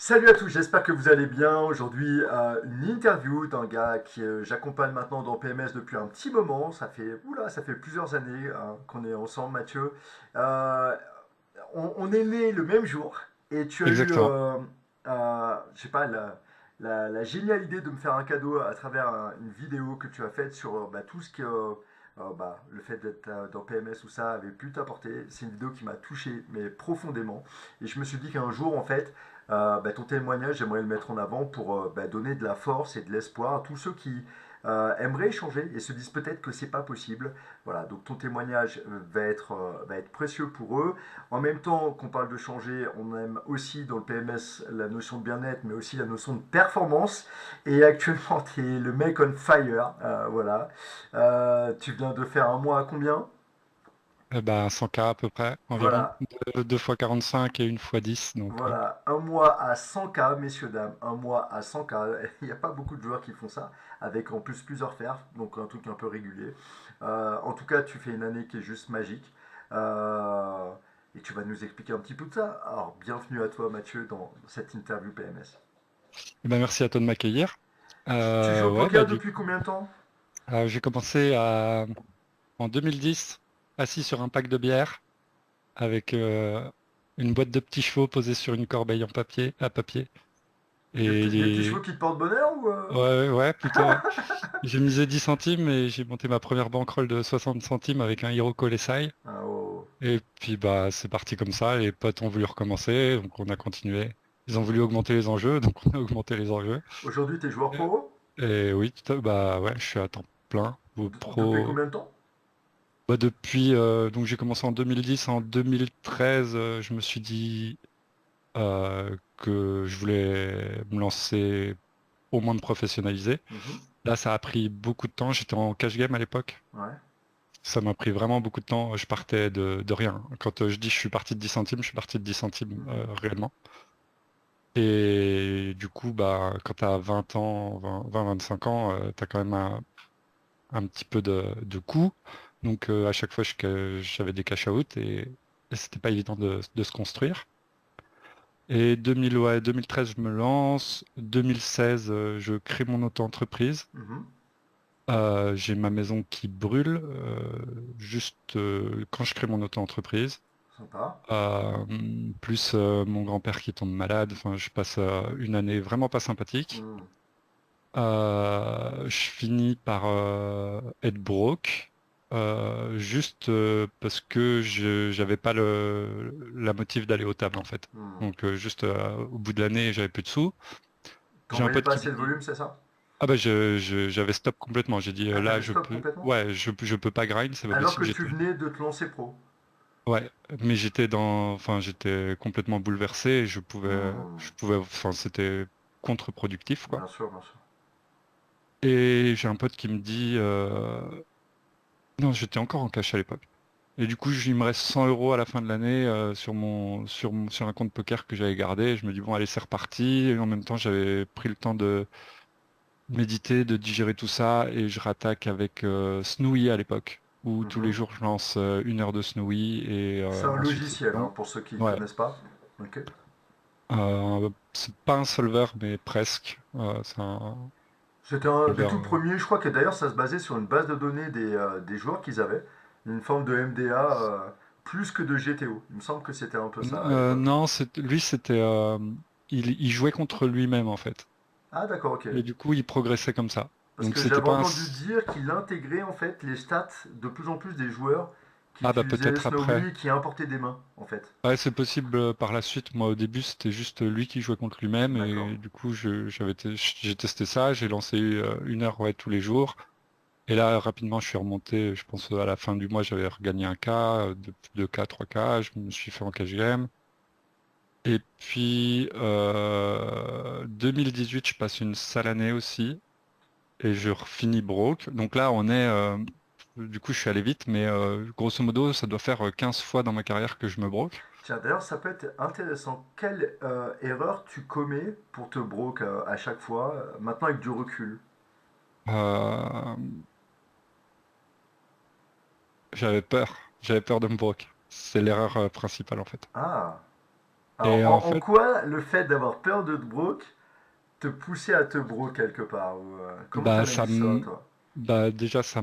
Salut à tous, j'espère que vous allez bien. Aujourd'hui, une interview d'un gars que j'accompagne maintenant dans PMS depuis un petit moment. Ça fait plusieurs années qu'on est ensemble, Mathieu. Euh, on est nés le même jour et tu as eu, Exactement. je sais pas, la géniale idée de me faire un cadeau à travers une vidéo que tu as faite sur tout ce que le fait d'être dans PMS ou ça avait pu t'apporter. C'est une vidéo qui m'a touché, mais profondément. Et je me suis dit qu'un jour, en fait, ton témoignage, j'aimerais le mettre en avant pour donner de la force et de l'espoir à tous ceux qui aimeraient échanger et se disent peut-être que c'est pas possible. Voilà, donc ton témoignage va être précieux pour eux. En même temps qu'on parle de changer, on aime aussi dans le PMS la notion de bien-être, mais aussi la notion de performance. Et actuellement, tu es le mec on fire. Voilà. Tu viens de faire un mois à combien? 100K à peu près, environ. Voilà. Deux fois 45 et une fois 10. Donc, Voilà, un mois à 100K, messieurs, dames, un mois à 100K. Il n'y a pas beaucoup de joueurs qui font ça, avec en plus plusieurs perfs, donc un truc un peu régulier. En tout cas, tu fais une année qui est juste magique. Euh, et tu vas nous expliquer un petit peu de ça. Alors, bienvenue à toi, Mathieu, dans cette interview PMS. merci à toi de m'accueillir. Tu joues au Ouais, poker depuis combien de temps? j'ai commencé en 2010, assis sur un pack de bière, avec une boîte de petits chevaux posée sur une corbeille à papier. Et Des petits chevaux qui te portent bonheur ou ouais, ouais, plutôt, ouais. J'ai misé 10 centimes et j'ai monté ma première bankroll de 60 centimes avec un Hiroko Lesai. oh. Et puis c'est parti comme ça, les potes ont voulu recommencer, donc on a continué. Ils ont voulu augmenter les enjeux, donc on a augmenté les enjeux. Aujourd'hui, t'es joueur Et, pro? et oui, ouais, je suis à temps plein au Depuis pro. combien de temps? Depuis donc j'ai commencé en 2010, en 2013, je me suis dit que je voulais me lancer, au moins me professionnaliser. Mhm. Là, ça a pris beaucoup de temps. J'étais en cash game à l'époque. Ouais. Ça m'a pris vraiment beaucoup de temps. Je partais de rien. Quand je dis je suis parti de 10 centimes, je suis parti de 10 centimes Mhm. réellement. Et du coup, quand tu as 20 ans, 25 ans, tu as quand même un petit peu de coûts. Donc à chaque fois, j'avais des cash out et c'était pas évident de se construire. Et 2000, ouais, 2013, je me lance. 2016, je crée mon auto-entreprise. Mhm. J'ai ma maison qui brûle juste quand je crée mon auto-entreprise. Sympa. Plus mon grand-père qui tombe malade. Enfin, je passe une année vraiment pas sympathique. Mhm. Je finis par être broke, juste parce que je j'avais pas la motive d'aller au table en fait. Mhm. Donc juste au bout de l'année, j'avais plus de sous. T'en J'ai un voyais pote pas qui me assez de dit, volume, c'est ça? ah bah j'avais stop complètement. J'ai dit Ah, là t'avais je stop peux, complètement? ouais, je peux pas grind, c'est pas Alors que possible. tu venais de te lancer pro. Ouais, mais enfin j'étais complètement bouleversé. Et Hmm. enfin c'était contre-productif quoi. Bien sûr, bien sûr. Et j'ai un pote qui me dit, non, j'étais encore en cash à l'époque. Et du coup, il me reste 100 euros à la fin de l'année sur un compte poker que j'avais gardé. Et je me dis, bon, allez, c'est reparti. Et en même temps, j'avais pris le temps de méditer, de digérer tout ça. Et je rattaque avec Snooey à l'époque, où tous les Mhm. jours, je lance 1 heure de Snooey. Et C'est un ensuite, c'est logiciel, long. hein, pour ceux qui ne Ouais. connaissent pas. Ok. C'est pas un solver, mais presque. C'est un C'était un des solver. tout premiers, je crois que d'ailleurs ça se basait sur une base de données des joueurs qu'ils avaient. Une forme de MDA plus que de GTO. Il me semble que c'était un peu ça à l'époque. Non, lui, il jouait contre lui-même en fait. Ah d'accord, ok. Et du coup, il progressait comme ça. Parce Donc que c'était j'avais pas un... entendu dire qu'il intégrait en fait les stats de plus en plus des joueurs qui Ah bah utilisaient peut-être après. Snowy et qui importaient des mains en fait. Ouais, c'est possible par la suite. Moi, au début, c'était juste lui qui jouait contre lui-même. D'accord. Et du coup, j'ai testé ça. J'ai lancé 1 heure ouais, tous les jours. Et là, rapidement, je suis remonté. Je pense à la fin du mois, j'avais regagné un K, 2K, 3K. Je me suis fait en cash game. Et puis, 2018, je passe une sale année aussi. Et je finis broke. Donc là, du coup, je suis allé vite, mais grosso modo, ça doit faire 15 fois dans ma carrière que je me broke. Tiens, d'ailleurs, ça peut être intéressant. Quelle erreur tu commets pour te broke à chaque fois, maintenant avec du recul? Euh, j'avais peur de me broke. C'est l'erreur principale en fait. Ah, Alors, Et en en fait, quoi le fait d'avoir peur de te broke te poussait à te broke quelque part comment bah, t'analyses ça, toi? déjà, ça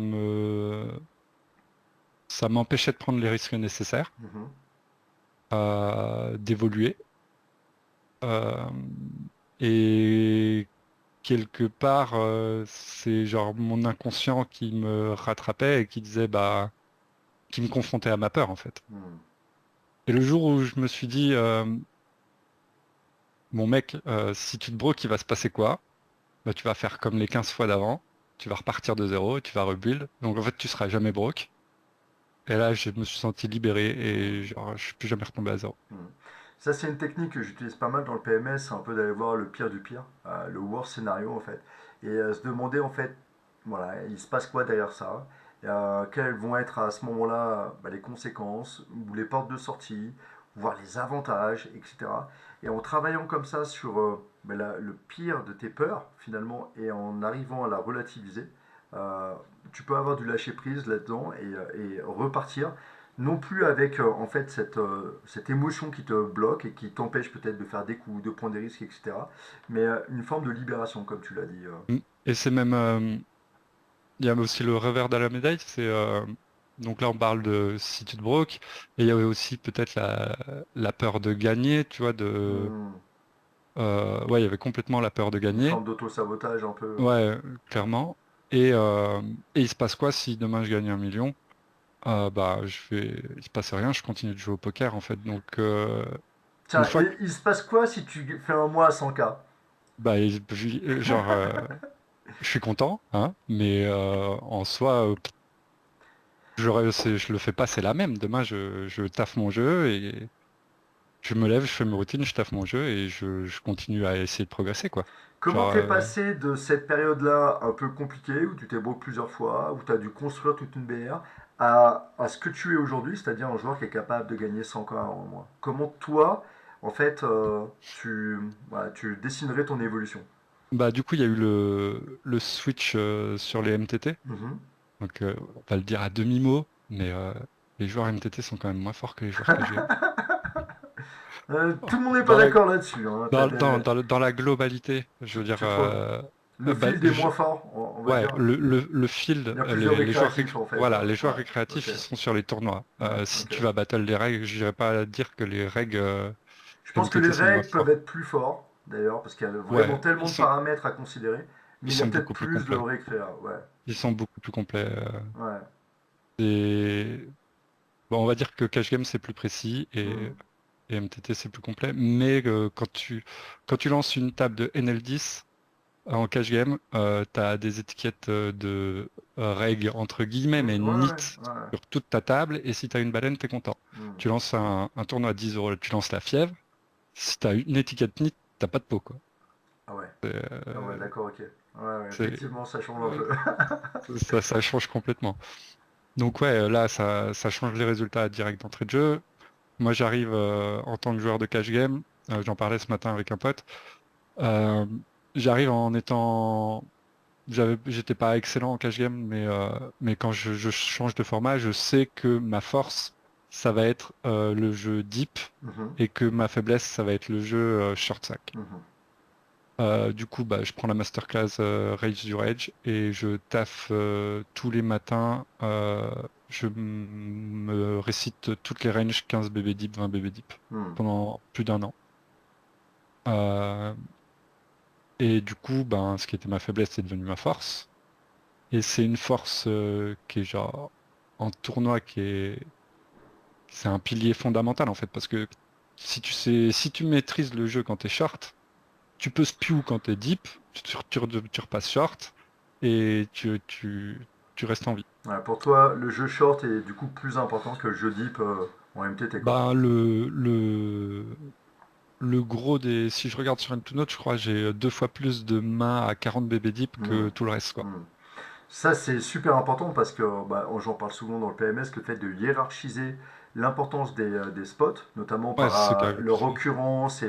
m'empêchait de prendre les risques nécessaires, Mhm. d'évoluer. euh, et quelque part, c'est genre mon inconscient qui me rattrapait et qui disait, bah, qui me confrontait à ma peur, en fait. Hmm. Et le jour où je me suis dit, mon mec, si tu te broques, il va se passer quoi? Bah, tu vas faire comme les 15 fois d'avant, tu vas repartir de zéro, tu vas rebuild. Donc en fait, tu seras jamais broke. Et là, je me suis senti libéré et Hmm. genre, je suis plus jamais retombé à zéro. Hmm. Ça, c'est une technique que j'utilise pas mal dans le PMS, c'est un peu d'aller voir le pire du pire, le worst scénario en fait, et se demander en fait, voilà, il se passe quoi derrière ça, quelles vont être à ce moment-là les conséquences, ou les portes de sortie, voir les avantages, etc. Et en travaillant comme ça sur le pire de tes peurs, finalement, et en arrivant à la relativiser, euh, tu peux avoir du lâcher-prise là-dedans et repartir non plus avec en fait cette émotion qui te bloque et qui t'empêche peut-être de faire des coups, de prendre des risques, etc. Mais une forme de libération, comme tu l'as dit. Mm. Et c'est même, il y a aussi le revers de la médaille, donc là on parle de si tu te broques, et il y avait aussi peut-être la peur de gagner, tu vois, Hmm. ouais, il y avait complètement la peur de Une gagner, forme d'auto-sabotage un peu. ouais, clairement. Et il se passe quoi si demain je gagne 1 million? Bah, il se passe rien, je continue de jouer au poker en fait. Donc, une Tiens, fois que, il se passe quoi si tu fais un mois à 100K? bah, genre, je suis content, hein, mais en soi, je le fais pas, c'est la même. Demain, je taffe mon jeu et je me lève, je fais mes routines, je taffe mon jeu et je continue à essayer de progresser, quoi. Comment Genre, t'es passé de cette période-là un peu compliquée, où tu t'es broke plusieurs fois, où tu as dû construire toute une BR, à ce que tu es aujourd'hui, c'est-à-dire un joueur qui est capable de gagner 100K en mois? Comment toi, en fait, voilà, tu dessinerais ton évolution? bah, du coup, il y a eu le switch sur les MTT. Mhm. Donc, on va le dire à demi-mot, mais les joueurs MTT sont quand même moins forts que les joueurs KGM. Tout le monde n'est pas Dans la, d'accord là-dessus, hein. dans la globalité, je veux dire, Tu trouves? Le bah, field est moins fort, on va ouais, dire. le field, Il y a plus de les joueurs, récréatifs en fait, voilà, hein. les joueurs Ouais, ok. récréatifs, ils sont sur les tournois. Ouais, Si ok. tu vas battle les règles, je dirais pas dire que les règles Je pense que les MTT sont moins règles peuvent forts. être plus forts, d'ailleurs, parce qu'il y a vraiment Ouais, tellement de paramètres à considérer, mais ils il y a sont peut-être beaucoup plus plus de complets. récréa, ouais. Ils sont beaucoup plus complets. Ouais. Et bon, on va dire que Cash Game c'est plus précis Hmm. et MTT c'est plus complet. Mais quand tu lances une table de NL10 en cash game, tu as des étiquettes de règles entre guillemets, Hmm, mais ouais, neat ouais, ouais. sur toute ta table. Et si tu as une baleine, t'es content. Hmm. Tu lances un tournoi à 10 euros, tu lances la fièvre. Si tu as une étiquette neat, t'as pas de pot, quoi. Ah ouais. Ah ouais, Euh, d'accord, ok. Ouais, ouais, c'est, effectivement, ça change un euh, peu. ça change complètement. Donc ouais, là, ça change les résultats direct d'entrée de jeu. Moi, j'arrive en tant que joueur de cash game. J'en parlais ce matin avec un pote. Euh, J'arrive en étant j'étais pas excellent en cash game, mais quand je change de format, je sais que ma force, ça va être le jeu deep Mhm, et que ma faiblesse, ça va être le jeu short stack. mhm. Du coup, bah, je prends la masterclass Rage du Rage et je taffe tous les matins. Me récite toutes les ranges 15 BB deep, 20 BB deep Hmm. pendant plus d'un an. Euh, et du coup, ben, ce qui était ma faiblesse, c'est devenu ma force. Et c'est une force qui est genre en tournoi c'est un pilier fondamental en fait parce que si tu maîtrises le jeu quand t'es short, tu peux spew quand t'es deep, tu repasses short et tu restes en vie. Ouais, pour toi, le jeu short est du coup plus important que le jeu deep en MTT, quoi. Ben le gros des si je regarde sur Note, je crois que j'ai 2 fois plus de mains à 40 BB deep Hmm, que tout le reste quoi. hmm. Ça, c'est super important parce que j'en parle souvent dans le PMS, le fait de hiérarchiser l'importance des spots, notamment Ouais, par c'est ce qui arrive le leur plus souvent. occurrence et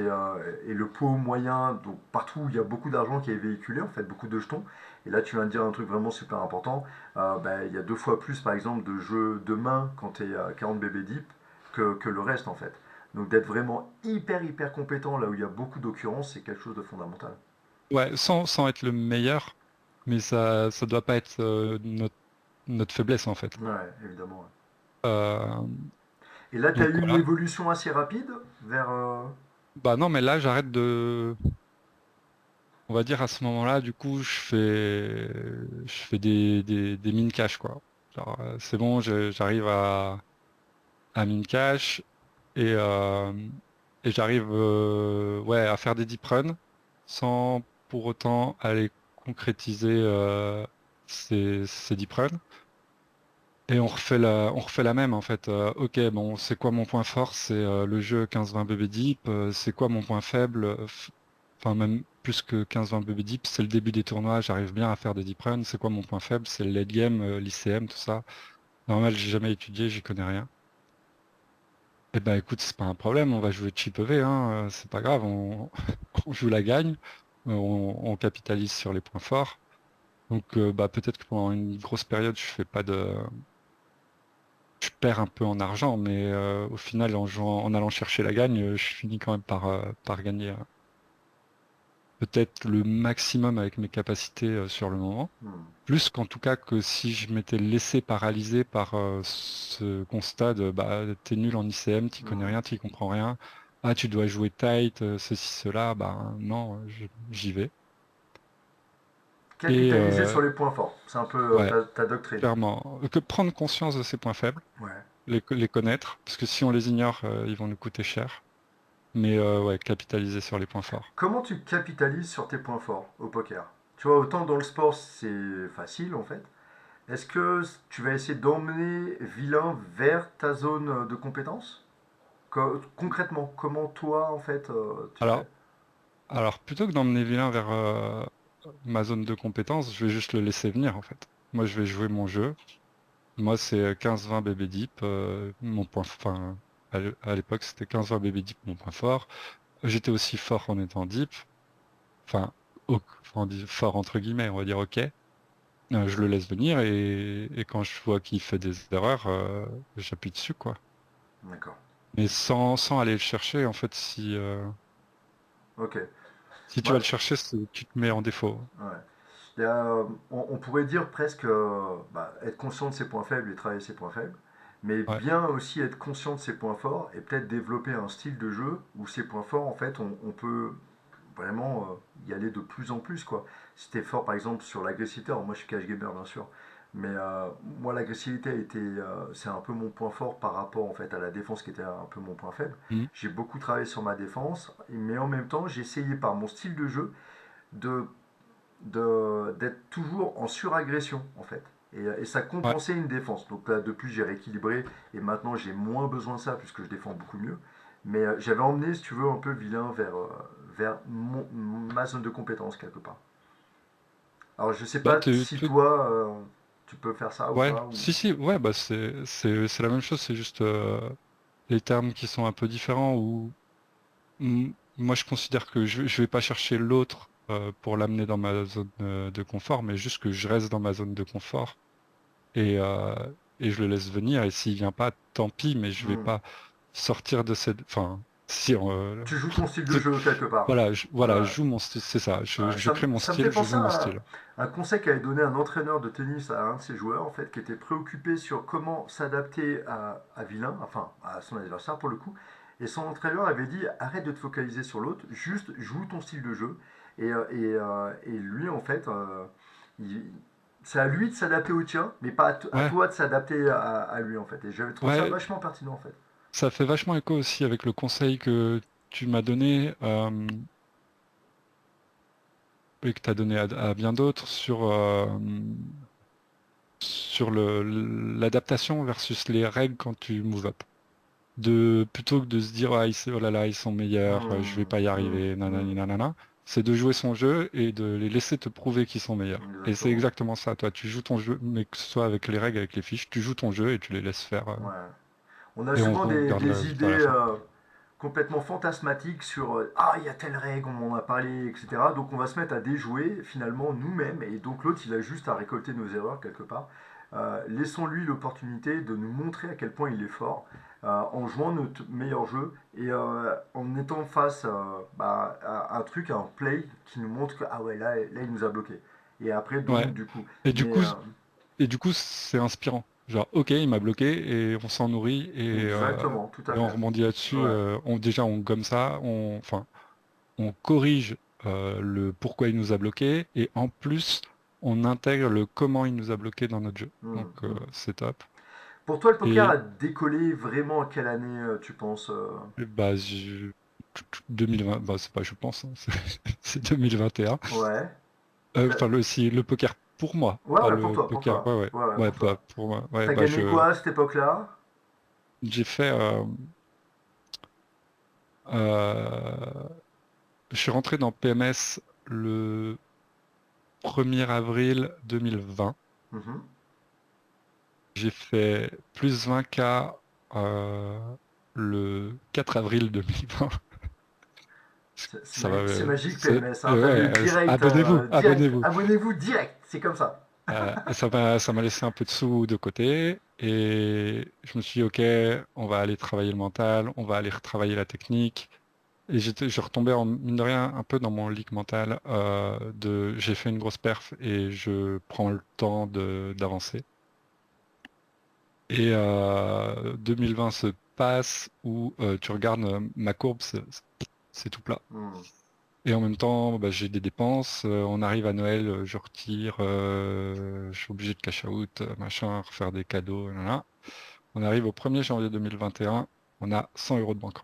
le pot moyen. Donc partout où il y a beaucoup d'argent qui est véhiculé, en fait, beaucoup de jetons. Et là, tu viens de dire un truc vraiment super important. Il y a 2 fois plus, par exemple, de jeux de main quand tu es à 40 BB deep que le reste, en fait. Donc d'être vraiment hyper hyper compétent là où il y a beaucoup d'occurrences, c'est quelque chose de fondamental. Ouais, sans être le meilleur, mais ça doit pas être notre faiblesse en fait. Ouais, évidemment. Ouais. Euh, Et là, tu as donc eu une voilà. évolution assez rapide vers. Bah non, mais là j'arrête on va dire à ce moment-là, du coup, je fais des min cash quoi. Genre, c'est bon, j'arrive à min cash et, euh, et j'arrive ouais, à faire des deep runs sans pour autant aller concrétiser ces deep runs. Et on refait la même en fait. Ok, bon, c'est quoi mon point fort? C'est le jeu 15-20 BB Deep. C'est quoi mon point faible? Enfin, même plus que 15-20 BB Deep, c'est le début des tournois. J'arrive bien à faire des deep runs. C'est quoi mon point faible? C'est le late game, l'ICM, tout ça. Normal, j'ai jamais étudié, j'y connais rien. Eh ben, écoute, c'est pas un problème. On va jouer cheap EV, hein. C'est pas grave. On joue la gagne. On capitalise sur les points forts. Donc, bah, peut-être que pendant une grosse période, je perds un peu en argent, mais au final, en allant chercher la gagne, je finis quand même par gagner peut-être le maximum avec mes capacités sur le moment. Hmm. Plus qu'en tout cas que si je m'étais laissé paralyser par ce constat de bah t'es nul en ICM, t'y connais Hmm. rien, t'y comprends rien. Ah, tu dois jouer tight, ceci, cela, bah non, j'y vais. Et Capitaliser sur les points forts. C'est un peu ouais, ta doctrine. clairement, que prendre conscience de ses points faibles, Ouais. les connaître, parce que si on les ignore, ils vont nous coûter cher. Mais ouais, capitaliser sur les points forts. Comment tu capitalises sur tes points forts au poker? Tu vois, autant dans le sport, c'est facile en fait. Est-ce que tu vas essayer d'emmener Vilain vers ta zone de compétence? Concrètement, comment toi, en fait, tu fais? Alors, alors plutôt que d'emmener vilain vers ma zone de compétence, je vais juste le laisser venir en fait. Moi, je vais jouer mon jeu. Moi, c'est 15-20 BB Deep, mon point. Enfin, à l'époque, c'était 15-20 BB Deep, mon point fort. J'étais aussi fort en étant deep. Enfin, enfin, fort entre guillemets, on va dire OK. Je le laisse venir et quand je vois qu'il fait des erreurs, j'appuie dessus quoi. D'accord. Mais sans aller le chercher, en fait, Ok. si tu vas Bah, le chercher, tu te mets en défaut. ouais. On pourrait dire presque bah, être conscient de ses points faibles et travailler ses points faibles, mais Ouais. bien aussi être conscient de ses points forts et peut-être développer un style de jeu où ses points forts, en fait, on peut vraiment y aller de plus en plus, quoi. Si t'es fort, par exemple, sur l'agressivité, alors moi je suis cash gamer, bien sûr, mais moi l'agressivité a été, c'est un peu mon point fort par rapport, en fait, à la défense qui était un peu mon point faible. Mhm. J'ai beaucoup travaillé sur ma défense, mais en même temps, j'ai essayé par mon style de jeu de d'être toujours en suragression en fait. Et ça Ouais. compensait une défense. Donc là, depuis, j'ai rééquilibré et maintenant j'ai moins besoin de ça puisque je défends beaucoup mieux. Mais j'avais emmené, si tu veux, un peu Vilain vers ma zone de compétence quelque part. Alors je sais Bah, pas si toi, tu peux faire ça ou ouais. pas. Si, si, ouais, bah, c'est la même chose, c'est juste les termes qui sont un peu différents où moi je considère que je vais pas chercher l'autre pour l'amener dans ma zone de confort, mais juste que je reste dans ma zone de confort et, euh, et je le laisse venir. Et s'il vient pas, tant pis, mais je vais Hmm. pas sortir de cette. Enfin, si Tu joues ton style de jeu quelque part. voilà, je Ouais. joue mon style, c'est ça. Ouais, Je crée mon ça me fait style, je penser joue mon à style. un conseil qu'avait donné un entraîneur de tennis à un de ses joueurs, en fait, qui était préoccupé sur comment s'adapter à Vilain, enfin à son adversaire pour le coup. Et son entraîneur avait dit arrête de te focaliser sur l'autre, juste joue ton style de jeu. Et lui, en fait, il- c'est à lui de s'adapter au tien, mais pas à Ouais, toi de s'adapter à lui, en fait. Et j'avais trouvé ça ouais, vachement pertinent, en fait. ça fait vachement écho aussi avec le conseil que tu m'as donné et que tu as donné à bien d'autres sur l'adaptation versus les règles quand tu move up. Plutôt que de se dire, ah, oh là là, ils sont meilleurs, je vais Hmm, pas y hmm, arriver, hmm. nanani, nanana, c'est de jouer son jeu et de les laisser te prouver qu'ils sont meilleurs. Et c'est Exactement. exactement ça, toi, tu joues ton jeu, mais que ce soit avec les règles, avec les fiches, tu joues ton jeu et tu les laisses faire, Ouais. On a et on souvent regarde le des résultat à la idées fin. complètement fantasmatiques sur ah, il y a telle règle, on m'en a parlé, etc. Donc on va se mettre à déjouer finalement nous-mêmes, et donc l'autre il a juste à récolter nos erreurs quelque part. laissons-lui l'opportunité de nous montrer à quel point il est fort en jouant notre meilleur jeu et en étant face à un truc, à un play qui nous montre que ah ouais là il nous a bloqué. Et après Ouais. donc du coup, Et du mais coup, et du coup, c'est inspirant. Genre, ok, il m'a bloqué et on s'en nourrit exactement, tout à et on fait. rebondit là-dessus. Ouais. Déjà, on gomme ça, enfin, on corrige le pourquoi il nous a bloqué et en plus, on intègre le comment il nous a bloqué dans notre jeu. Hmm, Donc, hmm. c'est top. Pour toi, le poker Et a décollé vraiment à quelle année, tu penses bah, 2020, bah, c'est pas je pense, hein, c'est 2021. Ouais. Enfin, le poker pour moi, Ouais, pas ouais, le pour poker. toi. Ouais, ouais, Ouais, ouais, ouais, pour pas toi. pour moi. Ouais, T'as bah, gagné quoi à cette époque-là? j'ai fait, euh, je suis rentré dans PMS le 1er avril 2020. Mhm. J'ai fait plus 20K euh, le 4 avril 2020. Ça va, C'est magique c'est, PMS, hein. T'as vu ouais, direct, abonnez-vous, direct. abonnez-vous. Abonnez-vous direct, c'est comme ça. Ça m'a laissé un peu de sous de côté et je me suis dit, ok, on va aller travailler le mental, on va aller retravailler la technique. Et je retombais mine de rien un peu dans mon leak mental j'ai fait une grosse perf et je prends le temps d'avancer. Et 2020 se passe où tu regardes ma courbe, c'est tout plat. Hmm. Et en même temps, bah, j'ai des dépenses. On arrive à Noël, je retire, je suis obligé de cash out, machin, refaire des cadeaux, nanana. On arrive au 1er janvier 2021, on a 100 euros de banque.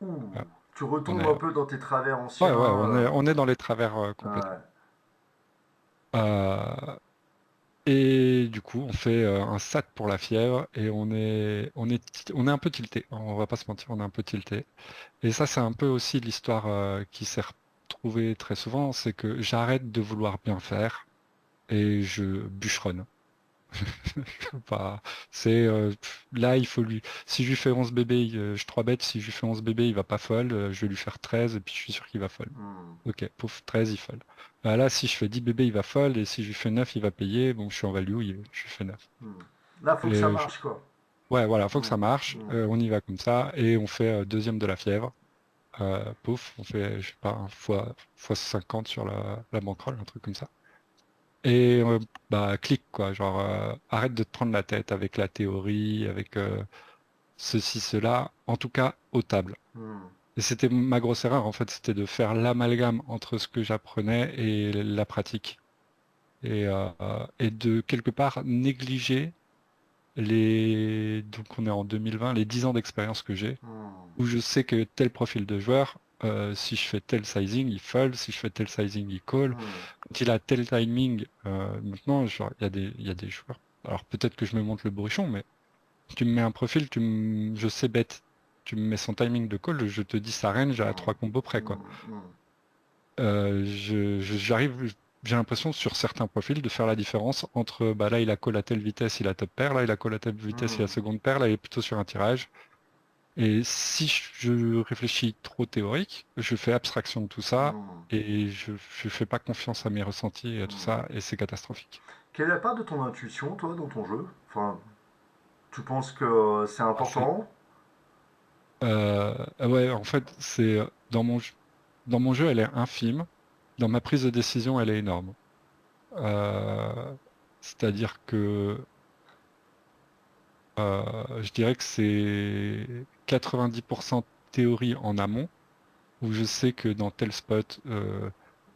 Ouh. Voilà. Tu On retombes un est, peu dans tes travers ouais, anciens. ouais, on est dans les travers complètement. Ouais. Euh, et du coup, on fait un SAT pour la fièvre et on est un peu tilté. On va pas se mentir, on est un peu tilté. Et ça, c'est un peu aussi l'histoire qui s'est retrouvée très souvent, c'est que j'arrête de vouloir bien faire et je bûcheronne. Pas, là, il faut lui. Si je lui fais 11 bébés, je 3 bêtes. Si je lui fais 11 bébés, il va pas fold. Je vais lui faire 13 et puis je suis sûr qu'il va fold. Hmm. Ok, pouf, 13, il fold. Là, si je fais 10 bébés, il va fold. Et si je lui fais 9, il va payer. Bon, je suis en value, je lui fais 9. Hmm. Là, faut que ça Et marche, quoi. ouais, voilà, faut que Hmm. ça marche. Hmm. On y va comme ça. Et on fait deuxième de la fièvre. Pouf, on fait, je sais pas, fois 50 sur la bankroll, un truc comme ça. Et bah clique quoi, genre arrête de te prendre la tête avec la théorie, avec ceci, cela, en tout cas aux tables. Hmm. Et c'était ma grosse erreur en fait, c'était de faire l'amalgame entre ce que j'apprenais et la pratique. Et de quelque part négliger donc on est en 2020, les 10 ans d'expérience que j'ai, Hmm. où je sais que tel profil de joueur, si je fais tel sizing, il fold, si je fais tel sizing, il call. Hmm. Quand il a tel timing, maintenant, genre, il y a des joueurs. Alors peut-être que je me monte le bourrichon, mais tu me mets un profil, je sais bête. Tu me mets son timing de call, je te dis sa range à Hmm. 3 combos près, quoi. Hmm. Hmm. J'ai l'impression sur certains profils de faire la différence entre bah là il a call à telle vitesse, il a top pair, là il a call à telle vitesse, il a Hmm. seconde paire, là il est plutôt sur un tirage. Et si je réfléchis trop théorique, je fais abstraction de tout ça Hmm. et je fais pas confiance à mes ressentis et à tout Hmm. ça et c'est catastrophique. Quelle est la part de ton intuition, toi, dans ton jeu? Enfin, tu penses que c'est Ah, important? ouais, en fait, c'est dans mon jeu, elle est infime. Dans ma prise de décision, elle est énorme. Euh, C'est-à-dire que je dirais que c'est 90% théorie en amont, où je sais que dans tel spot,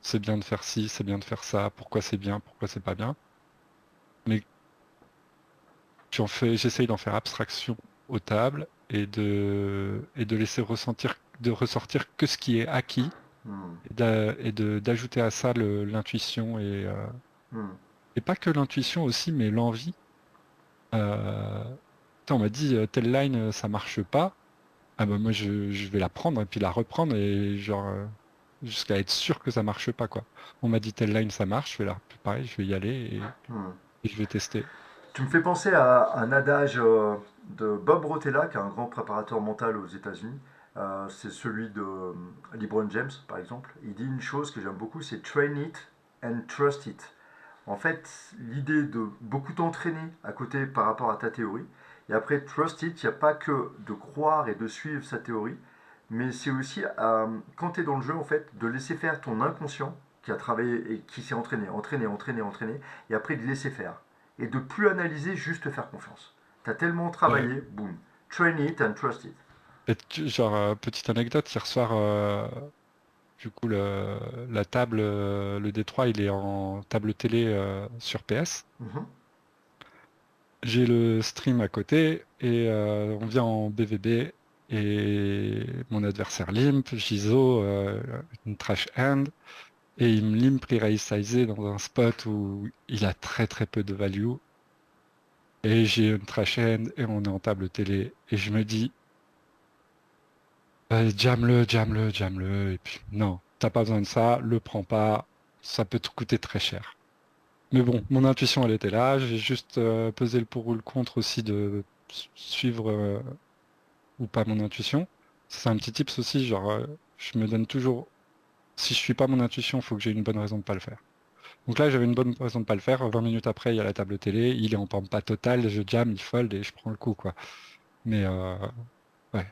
c'est bien de faire ci, c'est bien de faire ça, pourquoi c'est bien, pourquoi c'est pas bien. Mais j'essaye d'en faire abstraction aux tables et de laisser ressortir que ce qui est acquis Hmm. d'ajouter à ça l'intuition Hmm. et pas que l'intuition aussi, mais l'envie. Putain, on m'a dit telle line ça marche pas. Ah bah moi je vais la prendre et puis la reprendre et genre jusqu'à être sûr que ça marche pas quoi. On m'a dit telle line ça marche, je vais pareil, je vais y aller Hmm. et je vais tester. Tu me fais penser à un adage de Bob Rotella, qui est un grand préparateur mental aux États-Unis. C'est celui de LeBron James, par exemple. Il dit une chose que j'aime beaucoup, c'est train it and trust it. en fait, l'idée de beaucoup t'entraîner à côté par rapport à ta théorie. Et après, trust it, il n'y a pas que de croire et de suivre sa théorie, mais c'est aussi, quand tu es dans le jeu, en fait, de laisser faire ton inconscient qui a travaillé et qui s'est entraîné, et après de laisser faire. Et de plus analyser, juste faire confiance. Tu as tellement Ouais. travaillé, boum. Train it and trust it. Et genre, petite anecdote, hier soir, du coup, la table, le D3, il est en table télé sur PS. Mhm. J'ai le stream à côté et on vient en BVB et mon adversaire limp, Jizo, une trash hand et il me limp re-raised dans un spot où il a très très peu de value et j'ai une trash hand et on est en table télé et je me dis jam-le, jam-le, jam-le et puis non, t'as pas besoin de ça, le prends pas, ça peut te coûter très cher. Mais bon, mon intuition elle était là, j'ai juste pesé le pour ou le contre aussi de suivre ou pas mon intuition. C'est un petit tips aussi, genre, je me donne toujours, si je suis pas mon intuition, il faut que j'ai une bonne raison de pas le faire. Donc là, j'avais une bonne raison de pas le faire. 20 minutes après, il y a la table télé, il est en pampa totale, je jam, il fold et je prends le coup, quoi. Mais ouais.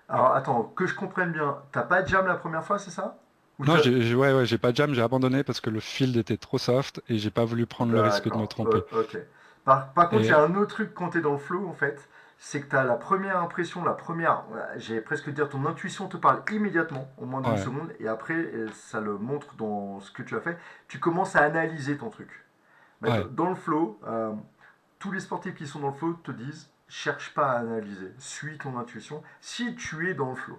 Alors attends, que je comprenne bien, t'as pas jam la première fois, c'est ça? Ou Non, t'as... ouais, ouais, j'ai pas jam, j'ai abandonné parce que le field était trop soft et j'ai pas voulu prendre le risque de me D'accord, tromper. ok. Par contre, il y a Et un autre truc quand t'es dans le flow, en fait, c'est que t'as la première impression, j'ai presque dire, ton intuition te parle immédiatement, en moins d'une ouais, seconde, et après, ça le montre dans ce que tu as fait, tu commences à analyser ton truc. Mais ouais. dans le flow, tous les sportifs qui sont dans le flow te disent, cherche pas à analyser, suis ton intuition, si tu es dans le flow.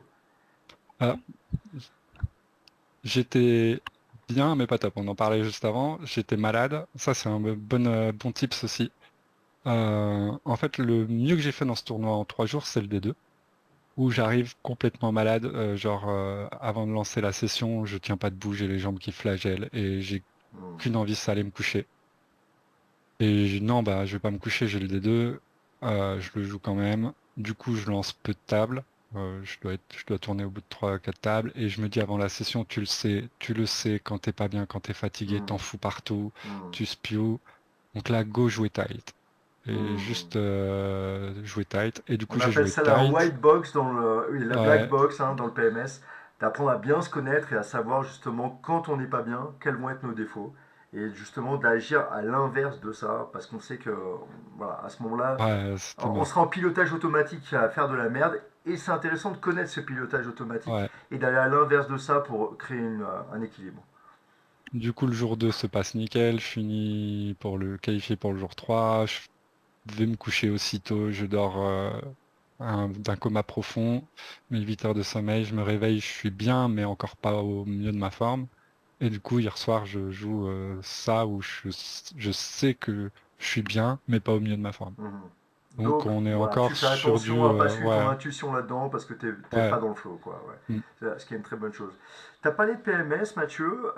Alors, j'étais bien, mais pas top. On en parlait juste avant. J'étais malade. Ça, c'est un bon tips aussi. En fait, le mieux que j'ai fait dans ce tournoi en 3 jours, c'est le D2, où j'arrive complètement malade, genre avant de lancer la session, je tiens pas debout, j'ai les jambes qui flagellent et j'ai Hmm. qu'une envie, c'est aller me coucher. Et non, bah je vais pas me coucher, j'ai le D2, je le joue quand même. Du coup, je lance peu de tables. Je dois tourner au bout de 3, 4 tables et je me dis avant la session, tu le sais, quand t'es pas bien, quand t'es fatigué, Hmm. t'en fous partout, Hmm. tu spews. Donc là, go jouer tight. Et Hmm. juste jouer tight. Et du coup, On j'ai appelle joué ça la tight. white box oui, la black Ouais, box dans le PMS. D'apprendre à bien se connaître et à savoir justement quand on n'est pas bien, quels vont être nos défauts. Et justement d'agir à l'inverse de ça, parce qu'on sait que voilà, à ce moment-là, ouais, c'était on mort. sera en pilotage automatique à faire de la merde. Et c'est intéressant de connaître ce pilotage automatique Ouais. et d'aller à l'inverse de ça pour créer un équilibre. Du coup, le jour 2 se passe nickel. Je finis pour le qualifier pour le jour 3. Je vais me coucher aussitôt. Je dors d'un coma profond. Mes 8 heures de sommeil. Je me réveille. Je suis bien, mais encore pas au mieux de ma forme. Et du coup, hier soir, je joue ça où je sais que je suis bien, mais pas au mieux de ma forme. Mhm. Donc, Donc on est voilà, encore tu fais sur du... attention à pas suivre ton ouais, intuition là-dedans parce que t'es pas ouais. dans le flow, quoi. Ouais. Mm. Ce qui est une très bonne chose. T'as parlé de PMS, Mathieu.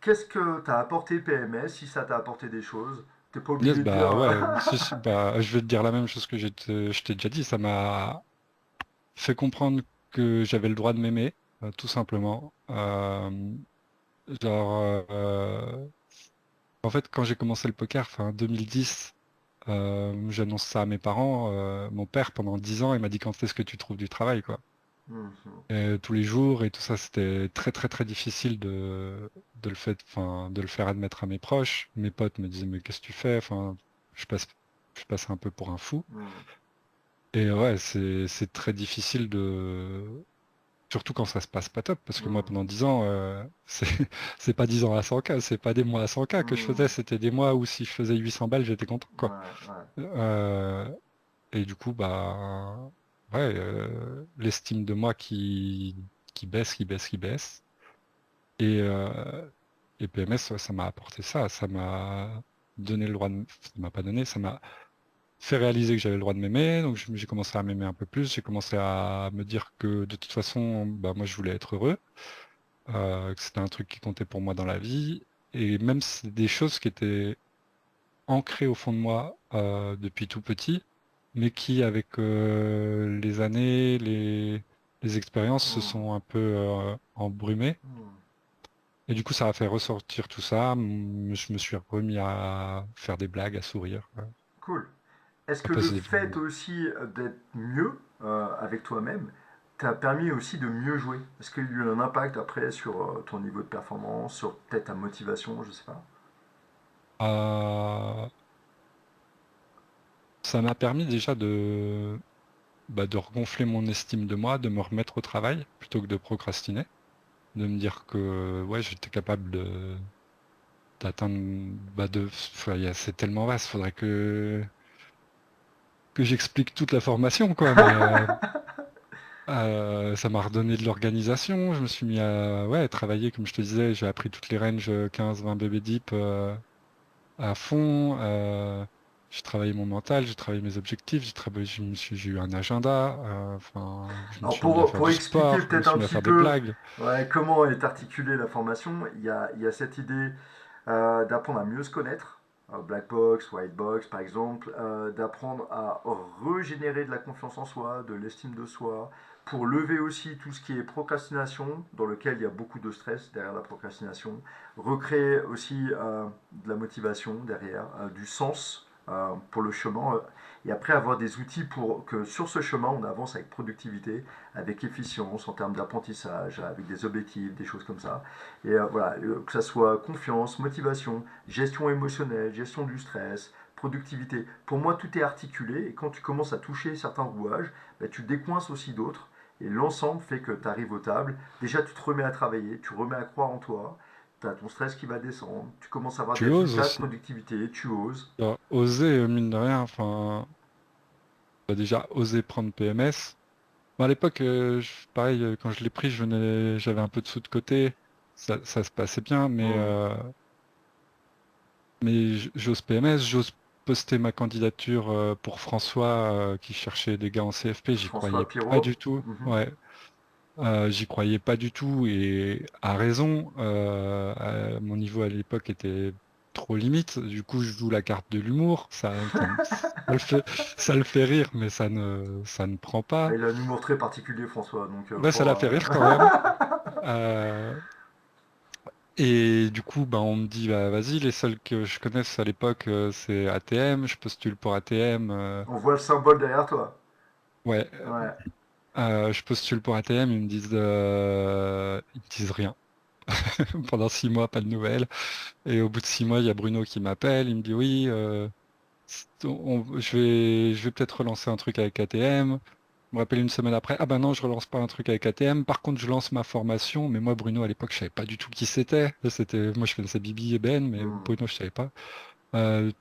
Qu'est-ce que t'as apporté PMS, si ça t'a apporté des choses? T'es pas Yes, obligé de dire. bah ouais, bah, je vais te dire la même chose que je t'ai déjà dit. Ça m'a fait comprendre que j'avais le droit de m'aimer, tout simplement. Genre, en fait, quand j'ai commencé le poker, fin 2010, j'annonce ça à mes parents. Mon père, pendant 10 ans, il m'a dit quand est-ce que tu trouves du travail, quoi. Mhm. Et tous les jours et tout ça, c'était très très très difficile de le faire admettre à mes proches. Mes potes me disaient mais qu'est-ce que tu fais? Enfin, je passe, je passe un peu pour un fou. Mhm. Et ouais, c'est très difficile surtout quand ça se passe pas top, parce que moi Mhm. pendant 10 ans, c'est pas 10 ans à 100K, c'est pas des mois à 100K que je faisais, Mhm. c'était des mois où si je faisais 800 balles, j'étais content, quoi. Ouais, ouais. Euh, et du coup, bah ouais, l'estime de moi qui baisse, qui baisse, qui baisse. Et, euh, et PMS, ouais, ça m'a apporté ça, ça m'a donné le droit ça m'a pas donné, ça m'a fait réaliser que j'avais le droit de m'aimer, donc j'ai commencé à m'aimer un peu plus, j'ai commencé à me dire que de toute façon, bah moi je voulais être heureux, que c'était un truc qui comptait pour moi dans la vie, et même si c'est des choses qui étaient ancrées au fond de moi depuis tout petit, mais qui avec les années, les expériences se Mhm. sont un peu embrumées. Mhm. Et du coup, ça a fait ressortir tout ça. Je me suis remis à faire des blagues, à sourire, Cool. Est-ce à que le passer des bons fait moments. aussi d'être mieux avec toi-même t'a permis aussi de mieux jouer? Est-ce qu'il y a eu un impact après sur ton niveau de performance, sur peut-être ta motivation, je sais pas. Euh, Ça m'a permis déjà de regonfler mon estime de moi, de me remettre au travail plutôt que de procrastiner, de me dire que ouais, j'étais capable d'atteindre, enfin, c'est tellement vaste, faudrait que j'explique toute la formation, quoi, mais ça m'a redonné de l'organisation, je me suis mis à ouais, travailler, comme je te disais, j'ai appris toutes les ranges 15-20 BB deep à fond, j'ai travaillé mon mental, j'ai travaillé mes objectifs, j'ai eu un agenda, enfin, je me Alors suis mis à faire pour du expliquer sport, je me peut-être un suis mis à petit faire des peu blagues. ouais, comment est articulée la formation, il y a cette idée d'apprendre à mieux se connaître, black box, white box par exemple, d'apprendre à régénérer de la confiance en soi, de l'estime de soi, pour lever aussi tout ce qui est procrastination, dans lequel il y a beaucoup de stress derrière la procrastination, recréer aussi de la motivation derrière, du sens pour le chemin, et après avoir des outils pour que sur ce chemin on avance avec productivité, avec efficience en termes d'apprentissage, avec des objectifs, des choses comme ça. Et voilà, que ça soit confiance, motivation, gestion émotionnelle, gestion du stress, productivité. Pour moi, tout est articulé et quand tu commences à toucher certains rouages, bah, tu décoinces aussi d'autres. Et l'ensemble fait que tu arrives aux tables. Déjà, tu te remets à travailler, tu remets à croire en toi. Tu as ton stress qui va descendre. Tu commences à avoir des Tu oses résultats de aussi. productivité. Tu oses. Oser, mine de rien, enfin, déjà, oser prendre PMS. Bon, à l'époque, pareil, quand je l'ai pris, j'avais un peu de sous de côté, ça se passait bien, Hmm. mais j'ose PMS, j'ose poster ma candidature pour François qui cherchait des gars en CFP, j'y François croyais pas Pirot. du tout. Mhm. Ouais, j'y croyais pas du tout et à raison. Mon niveau à l'époque était trop limite. Du coup, je joue la carte de l'humour. Ça le fait rire, mais ça ne prend Ah, pas. il a un humour très particulier, François. Donc, Ouais, ça l'a fait rire quand même. Euh, et du coup, bah, on me dit, bah, vas-y, les seuls que je connaisse à l'époque, c'est ATM. Je postule pour ATM. on voit le symbole derrière toi. Ouais, Ouais. je postule pour ATM. Ils me disent rien. Pendant 6 mois, pas de nouvelles. Et au bout de 6 mois, il y a Bruno qui m'appelle. Il me dit, oui, je vais peut-être relancer un truc avec ATM. Je me rappelle une semaine après, ah ben non, je relance pas un truc avec ATM. Par contre, je lance ma formation. Mais moi, Bruno, à l'époque, je savais pas du tout qui c'était. Moi, je connaissais Bibi et Ben, mais Hmm. Bruno, je savais pas. Euh,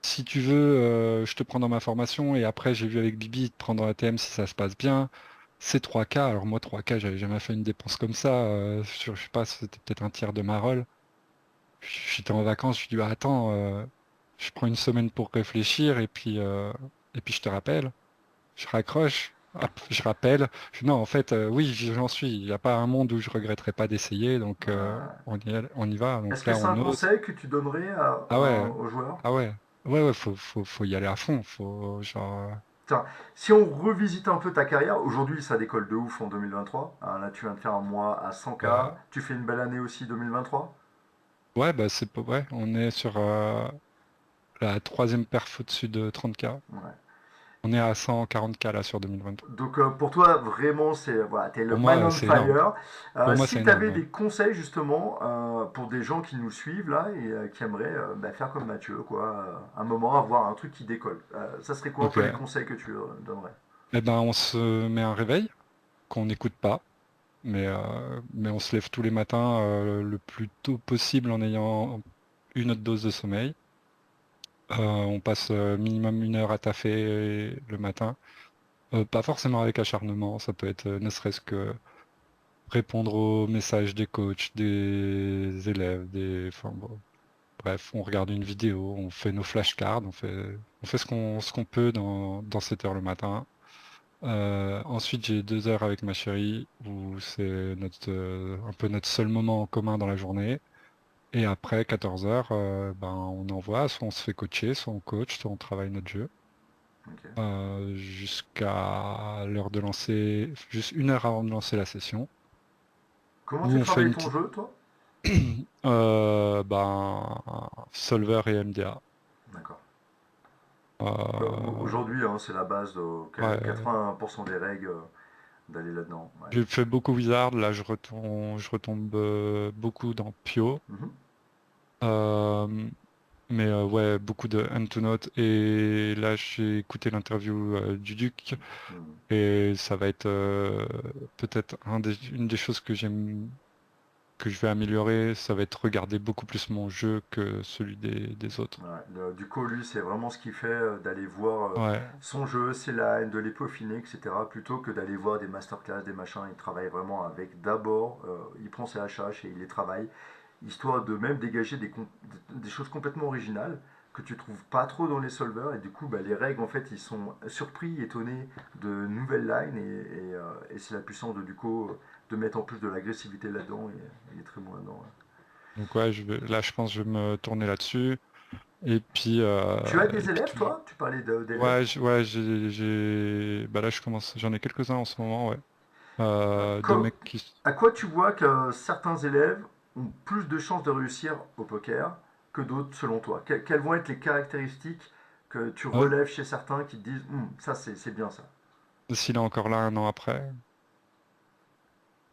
Si tu veux, je te prends dans ma formation et après j'ai vu avec Bibi de prendre un ATM si ça se passe bien. C'est 3K. Alors moi 3K, j'avais jamais fait une dépense comme ça. Je sais pas, c'était peut-être un tiers de ma rôle. J'étais en vacances, je dis bah attends, je prends une semaine pour réfléchir et puis je te rappelle. Je raccroche, hop, je rappelle. Non, en fait, oui, j'en suis. Il n'y a pas un monde où je regretterais pas d'essayer, donc on y va. Est-ce Donc que là, c'est un on ose. conseil que tu donnerais Ah ouais, aux joueurs? ah ouais, ouais, faut y aller à fond. Faut genre. Tiens, si on revisite un peu ta carrière, aujourd'hui ça décolle de ouf en 2023. Hein, là tu viens de faire un mois à 100K. Bah, Tu fais une belle année aussi 2023. ouais, bah c'est pas vrai. On est sur la troisième perf au-dessus de 30K. Ouais. On est à 140K là sur 2023. Donc pour toi vraiment c'est voilà, t'es le Pour man moi, on c'est énorme. fire. Pour moi, c'est Si tu énorme. avais Ouais. des conseils justement pour des gens qui nous suivent là et qui aimeraient bah, faire comme Mathieu quoi, un moment avoir un truc qui décolle, ça serait quoi un Ok. peu les conseils que tu donnerais? Eh ben, on se met un réveil qu'on n'écoute pas, mais on se lève tous les matins le plus tôt possible en ayant une autre dose de sommeil. On passe minimum 1 heure à taffer le matin. Pas forcément avec acharnement, ça peut être ne serait-ce que répondre aux messages des coachs, des élèves, enfin, bon, bref, on regarde une vidéo, on fait nos flashcards, on fait ce qu'on peut dans cette heure le matin. Ensuite, j'ai 2 heures avec ma chérie où c'est un peu notre seul moment en commun dans la journée. Et après 14 heures, ben, on envoie, soit on se fait coacher, soit on coach, soit on travaille notre jeu. Ok. Jusqu'à l'heure de lancer, juste 1 heure avant de lancer la session, Comment où tu on fait travailles une ton petite jeu toi? Ben, Solver et MDA. D'accord. Euh, Aujourd'hui, hein, c'est la base de ouais, 80% des règles d'aller là-dedans. Ouais. j'ai fait beaucoup Wizard, là je retombe beaucoup dans Pio. Mhm. Euh, mais ouais, beaucoup de hand to note. Et là j'ai écouté l'interview du Duc Mhm. et ça va être peut-être une des choses que je vais améliorer, ça va être regarder beaucoup plus mon jeu que celui des autres. Ouais, du coup, lui, c'est vraiment ce qu'il fait, d'aller voir Ouais, son jeu, ses lines, de les peaufiner, etc. Plutôt que d'aller voir des masterclass, des machins. Il travaille vraiment avec d'abord, il prend ses HH et il les travaille, histoire de même dégager des choses complètement originales que tu trouves pas trop dans les solvers. Et du coup, bah, les règles, en fait, ils sont surpris, étonnés de nouvelles lines. Et c'est la puissance de Duco de mettre en plus de l'agressivité là-dedans. Et il est très bon là-dedans. Ouais. donc ouais, là je pense que je vais me tourner là-dessus. Et puis, Tu as des élèves, toi? Tu parlais d'élèves. ouais, ouais, bah là je commence, j'en ai quelques-uns en ce moment, ouais. De Co- mecs qui, À quoi tu vois que certains élèves ont plus de chances de réussir au poker que d'autres selon toi? Quelles vont être les caractéristiques que tu ah, relèves chez certains qui te disent: ça c'est bien ça. s'il est encore là un an après,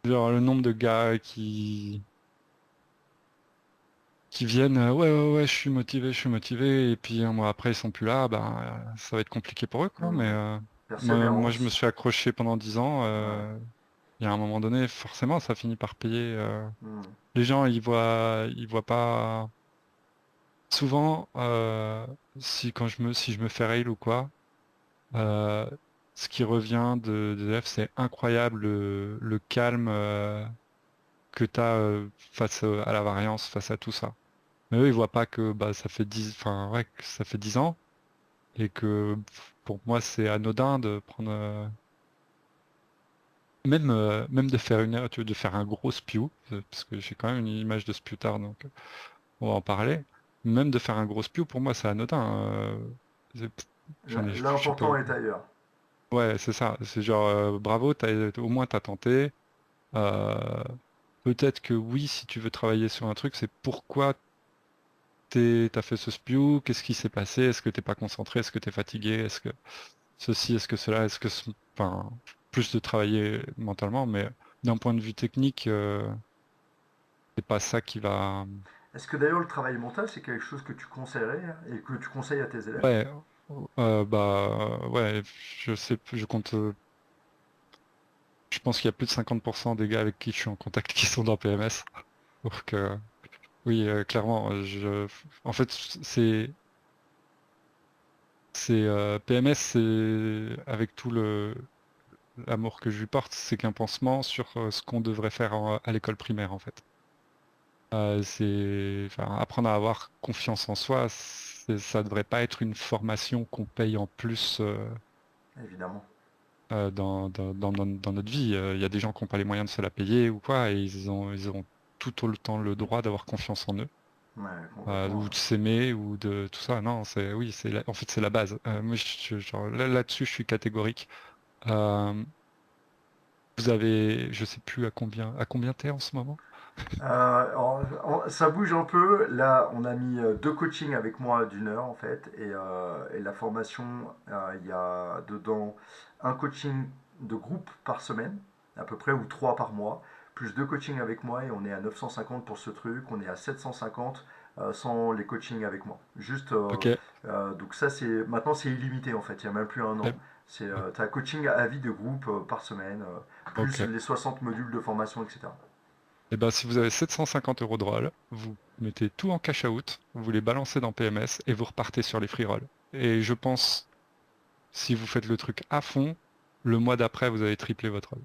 genre le nombre de gars qui viennent, ouais, ouais, ouais, je suis motivé, et puis un mois après ils sont plus là, ben ça va être compliqué pour eux, quoi. Mais Hmm. moi je me Persévérance. suis accroché pendant 10 ans. Ouais. Il y a un moment donné, forcément, ça finit par payer. Hmm. Les gens, ils voient pas. Souvent, si je me fais rail ou quoi, euh, ce qui revient de F, c'est incroyable le calme que tu as face à la variance, face à tout ça. Mais eux, ils voient pas que bah, ça fait 10, enfin, ouais, que ça fait 10 ans et que pour moi, c'est anodin de prendre, même de faire une heure, tu veux, de faire un gros spew, parce que j'ai quand même une image de spewtard, donc on va en parler. Même de faire un gros spew, pour moi, c'est anodin. C'est- je sais pas. L'important est ailleurs. Ouais, c'est ça. C'est genre, bravo, au moins t'as tenté. Euh, Peut-être que oui, si tu veux travailler sur un truc, c'est pourquoi t'as fait ce spew, qu'est-ce qui s'est passé, est-ce que t'es pas concentré, est-ce que t'es fatigué, est-ce que ceci, est-ce que cela, enfin, plus de travailler mentalement, mais d'un point de vue technique, c'est pas ça qui va. Est-ce que d'ailleurs le travail mental c'est quelque chose que tu conseillerais et que tu conseilles à tes élèves? Ouais, bah ouais, je sais, je compte. Je pense qu'il y a plus de 50% des gars avec qui je suis en contact qui sont dans PMS. Donc oui, clairement, en fait, PMS, c'est avec tout le l'amour que je lui porte, c'est qu'un pansement sur ce qu'on devrait faire à l'école primaire, en fait. Enfin, apprendre à avoir confiance en soi, ça devrait pas être une formation qu'on paye en plus Évidemment. dans notre vie. Il y a des gens qui n'ont pas les moyens de se la payer ou quoi, et ils ont tout le temps le droit d'avoir confiance en eux. Ouais, complètement. Ou de s'aimer ou de tout ça. Non, oui, en fait c'est la base. Moi, genre, là-dessus, je suis catégorique. Euh, Vous avez, je sais plus à combien t'es en ce moment? Ça bouge un peu. Là, on a mis deux coachings avec moi d'une heure en fait. Et la formation, il y a dedans un coaching de groupe par semaine, à peu près, ou trois par mois, plus deux coachings avec moi. Et on est à 950 pour ce truc. On est à 750 sans les coachings avec moi. Juste, Ok. donc ça, maintenant c'est illimité en fait. Il n'y a même plus un Eh, an. T'as coaching à vie de groupe par semaine, plus ok. les 60 modules de formation, etc. Et ben, si vous avez 750 euros de roll, vous mettez tout en cash out, vous les balancez dans PMS et vous repartez sur les free rolls. Et je pense, si vous faites le truc à fond, le mois d'après, vous avez triplé votre roll.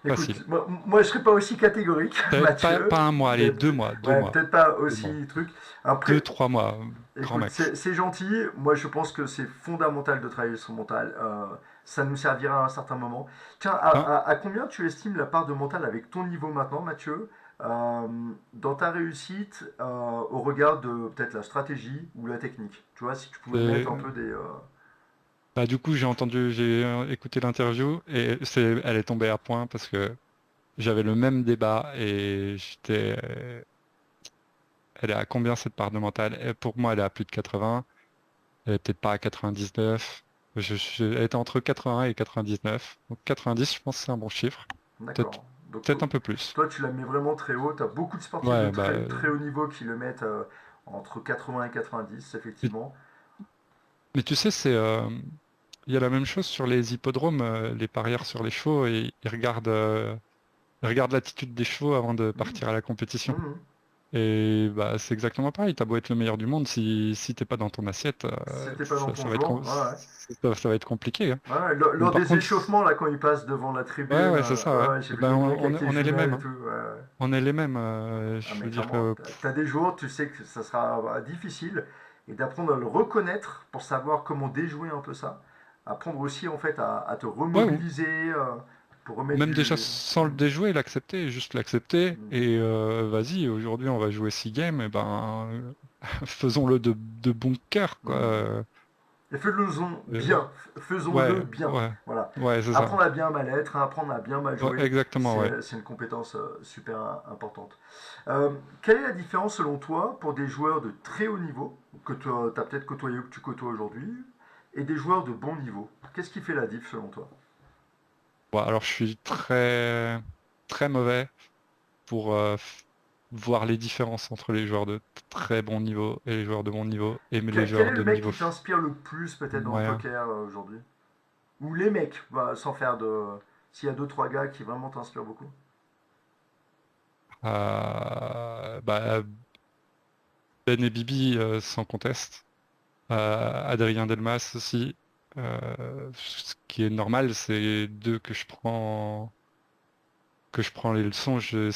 Écoute, Facile. moi je serais pas aussi catégorique, Pas Mathieu. un mois, allez, 2 mois, deux Ouais, mois, peut-être pas 2 mois. aussi truc. Après, 2, 3 mois, grand écoute, max. c'est gentil. Moi je pense que c'est fondamental de travailler son mental. Ça nous servira à un certain moment. Tiens, Hein. à combien tu estimes la part de mental avec ton niveau maintenant, Mathieu, euh, dans ta réussite au regard de peut-être la stratégie ou la technique? Tu vois, si tu pouvais mettre un Euh, peu des. Bah, du coup, j'ai écouté l'interview et elle est tombée à point parce que j'avais le même débat et elle est à combien cette part de mental? Et pour moi, elle est à plus de 80. Elle est peut-être pas à 99. Elle était entre 80 et 99. Donc 90, je pense que c'est un bon chiffre. Peut-être, D'accord. Donc peut-être un peu plus. toi, tu la mets vraiment très haut. Tu as beaucoup de sportifs de Ouais, bah, très haut niveau qui le mettent entre 80 et 90, mais, effectivement. mais tu sais, il y a la même chose sur les hippodromes, les parieurs sur les chevaux, et ils regardent l'attitude des chevaux avant de Mhm. partir à la compétition. Mhm. Et bah, c'est exactement pareil. T'as beau être le meilleur du monde, si t'es pas dans ton assiette, C'était pas dans ton jour. Ouais, ouais. ça va être compliqué, hein. Ouais, Mais lors par des contre, échauffements, là, quand ils passent devant la ouais, tribune, ouais, c'est ça, ouais, ouais. ouais, j'ai Et vu ben, des mecs avec les on est les jumelles mêmes, et hein. tout. Ouais, ouais. On est les mêmes. Ah, Je mais veux dire, clairement, t'as des jours, tu sais que ça sera difficile et d'apprendre à le reconnaître pour savoir comment déjouer un peu ça. Apprendre aussi, en fait, à te ouais, remobiliser pour remettre même déjà du. sans le déjouer, l'accepter, juste l'accepter, Mm. et vas-y, aujourd'hui on va jouer 6 games, et ben faisons-le de bon cœur, quoi. Mm. Et faisons Euh, bien, faisons-le ouais, bien. ouais, Voilà. ouais, c'est ça. Apprendre à bien mal être, apprendre à bien mal Ouais, jouer, exactement, ouais. c'est une compétence super importante. Quelle est la différence selon toi pour des joueurs de très haut niveau, que tu as peut-être côtoyé ou que tu côtoies aujourd'hui, et des joueurs de bon niveau? Qu'est-ce qui fait la diff selon toi? Bon, alors je suis très très mauvais pour voir les différences entre les joueurs de très bon niveau et les joueurs de bon niveau, et les Quel joueurs est le de mec niveau qui t'inspire le plus peut-être dans le moyen. poker aujourd'hui? Ou les mecs, bah, sans faire de. S'il y a deux trois gars qui vraiment t'inspirent beaucoup. Bah, Ben et Bibi, sans conteste. Adrien Delmas aussi. Ce qui est normal, c'est d'eux que je prends les leçons. Je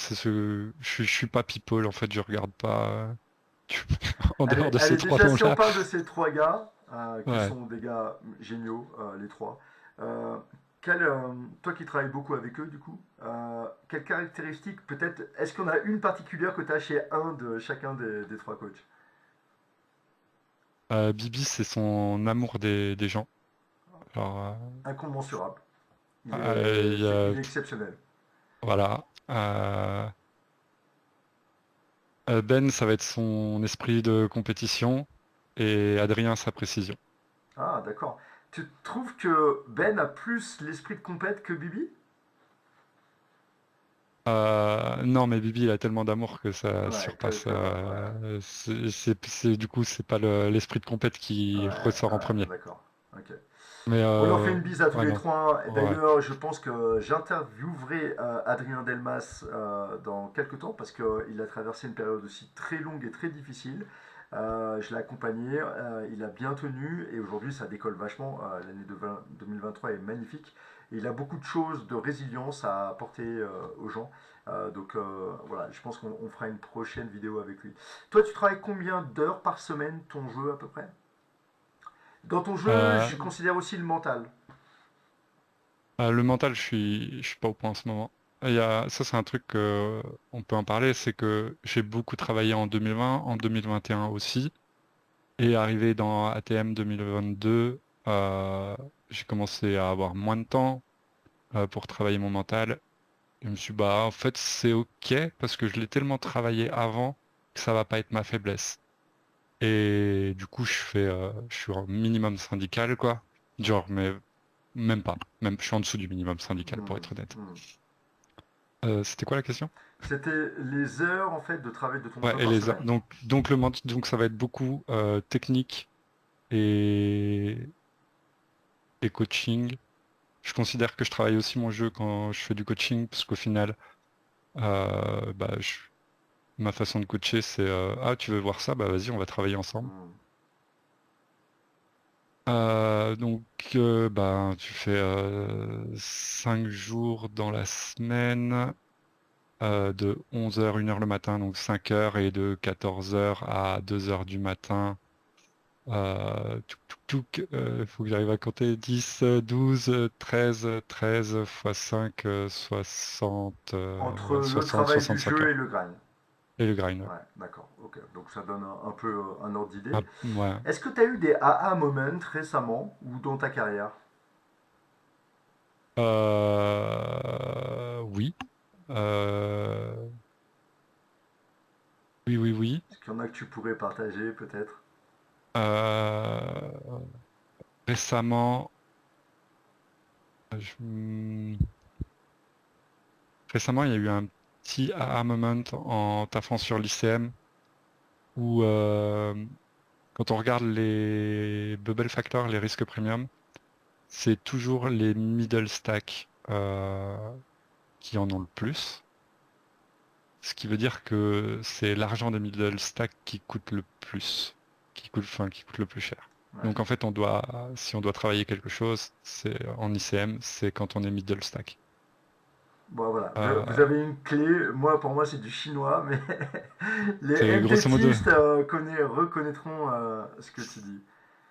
suis pas people en fait. Je regarde pas en dehors Allez, de ces allez, trois déjà, si on noms-là. parle de ces trois gars, qui Ouais. sont des gars géniaux, les trois, euh, toi qui travailles beaucoup avec eux, du coup, quelles caractéristiques, peut-être, est-ce qu'on a une particulière que tu as chez un de chacun des trois coachs? Bibi, c'est son amour des gens. Alors, Incommensurable. il y a- Il est exceptionnel. voilà. Ben, ça va être son esprit de compétition, et Adrien, sa précision. Ah, d'accord. Tu trouves que Ben a plus l'esprit de compète que Bibi? Non, mais Bibi, il a tellement d'amour que ça Ouais, surpasse. voilà. Du coup, c'est pas l'esprit de compète qui ressort en premier. D'accord. Ok. Mais On leur fait une bise à tous ouais, les non. trois. Et Ouais. d'ailleurs, je pense que j'interviewerai Adrien Delmas dans quelques temps parce qu'il a traversé une période aussi très longue et très difficile. Je l'ai accompagné, il a bien tenu et aujourd'hui ça décolle vachement. L'année 2023 est magnifique. Et il a beaucoup de choses de résilience à apporter aux gens. Voilà, je pense qu'on fera une prochaine vidéo avec lui. Toi, tu travailles combien d'heures par semaine ton jeu à peu près? Dans ton jeu, Euh, je considère aussi le mental. le mental, je suis pas au point en ce moment. Ça, c'est un truc que on peut en parler, c'est que j'ai beaucoup travaillé en 2020, en 2021 aussi, et arrivé dans ATM 2022, j'ai commencé à avoir moins de temps pour travailler mon mental. Je me suis dit, bah, en fait, c'est OK parce que je l'ai tellement travaillé avant que ça va pas être ma faiblesse. Et du coup, je suis en minimum syndical, quoi. Genre, mais même pas. Même, je suis en dessous du minimum syndical, pour Hmm, être honnête. hmm. C'était quoi la question? C'était les heures en fait de travail de ton Ouais, jeu et par semaine. donc ça va être beaucoup technique et, et coaching. Je considère que je travaille aussi mon jeu quand je fais du coaching, parce qu'au final, bah, ma façon de coacher, c'est ah, tu veux voir ça? Bah vas-y, on va travailler ensemble. Hmm. Donc, bah, tu fais 5 jours dans la semaine, de 11 h 1 h le matin, donc 5 heures, et de 14 h à 2 h du matin. Faut que j'arrive à compter 10, 12, 13 fois 5, 60, Entre ouais, le 60, travail du 65 jeu et heures. le grind. Et le grind, ouais. Ouais, d'accord. Ok. Donc ça donne un peu un ordre d'idée. Ah, ouais. Est-ce que tu as eu des aha moments récemment ou dans ta carrière? Oui. Euh, Oui, oui, oui. Est-ce qu'il y en a que tu pourrais partager peut-être? Euh, Récemment, je- récemment, il y a eu un petit aha moment en taffant sur l'ICM où quand on regarde les bubble factors, les risques premium, c'est toujours les middle stacks qui en ont le plus. Ce qui veut dire que c'est l'argent des middle stacks qui coûte le plus, qui coûte le plus cher. Ouais. Donc en fait, si on doit travailler quelque chose, c'est en ICM, c'est quand on est middle stack. Bon, voilà, vous Euh, avez une clé. Moi, pour moi, c'est du chinois, mais les c'est grosso modo, MTTistes reconnaîtront ce que tu dis,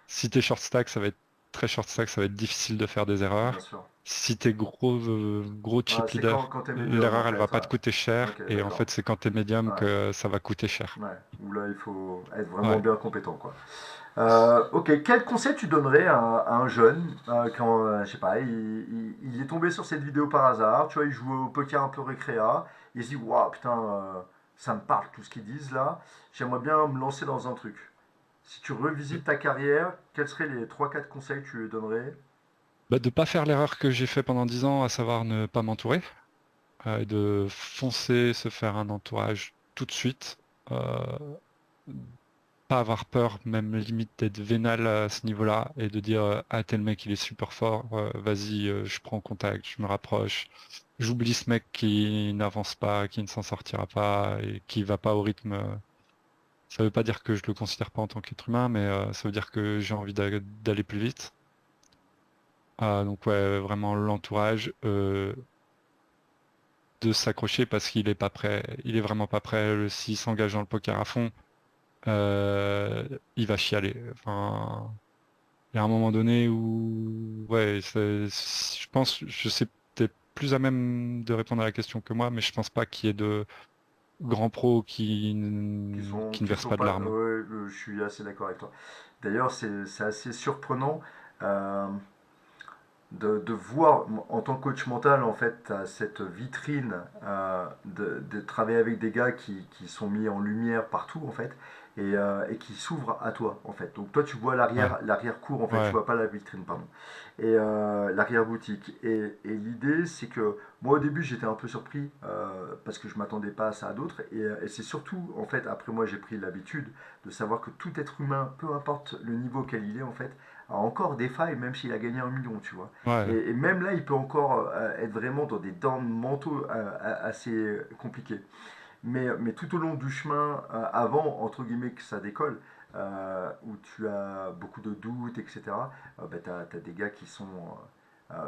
si t'es short stack, ça va être très short stack, ça va être difficile de faire des bien erreurs. sûr. Si t'es gros Ah, chip c'est leader, quand t'es médium, en l'erreur, elle va fait. pas te coûter Ouais. cher, Ok, et en d'accord. fait, c'est quand t'es médium Ouais, que ça va coûter cher. ouais. Où là, il faut être vraiment Ouais. bien compétent, quoi. Ok, quel conseil tu donnerais à un jeune quand, je sais pas, il est tombé sur cette vidéo par hasard, tu vois, il joue au poker un peu récréa, il se dit, waouh, putain, ça me parle tout ce qu'ils disent là, j'aimerais bien me lancer dans un truc. Si tu revisites ta carrière, quels seraient les trois quatre conseils que tu lui donnerais? Bah, de pas faire l'erreur que j'ai fait pendant 10 ans, à savoir ne pas m'entourer. Et de foncer, se faire un entourage tout de suite, euh, pas avoir peur, même limite d'être vénal à ce niveau-là, et de dire ah tel mec il est super fort, vas-y je prends contact, je me rapproche, j'oublie ce mec qui n'avance pas, qui ne s'en sortira pas et qui va pas au rythme. Ça veut pas dire que je le considère pas en tant qu'être humain, mais ça veut dire que j'ai envie d'aller plus vite. Donc ouais, vraiment l'entourage. De s'accrocher parce qu'il est pas prêt, il est vraiment pas prêt. S'il s'engage dans le poker à fond, il va chialer. Enfin, il y a un moment donné où, ouais, je pense, je sais peut-être plus à même de répondre à la question que moi, mais je pense pas qu'il y ait de grands pros qui ne Qui versent sont pas de pas. larmes. Ouais, je suis assez d'accord avec toi. D'ailleurs, c'est assez surprenant. euh, de voir en tant que coach mental en fait cette vitrine de travailler avec des gars qui sont mis en lumière partout en fait et qui s'ouvrent à toi en fait. Donc toi tu vois Ouais, l'arrière cour en fait, tu ouais, vois pas la vitrine pardon et l'arrière boutique et l'idée c'est que moi au début j'étais un peu surpris parce que je m'attendais pas à ça à d'autres et c'est surtout en fait après moi j'ai pris l'habitude de savoir que tout être humain peu importe le niveau auquel il est en fait a encore des failles même s'il a gagné 1 million tu vois ouais, et même là, il peut encore être vraiment dans des dents mentaux assez compliqués. Mais tout au long du chemin, avant, entre guillemets, que ça décolle, où tu as beaucoup de doutes, etc., bah, tu as, des gars qui sont...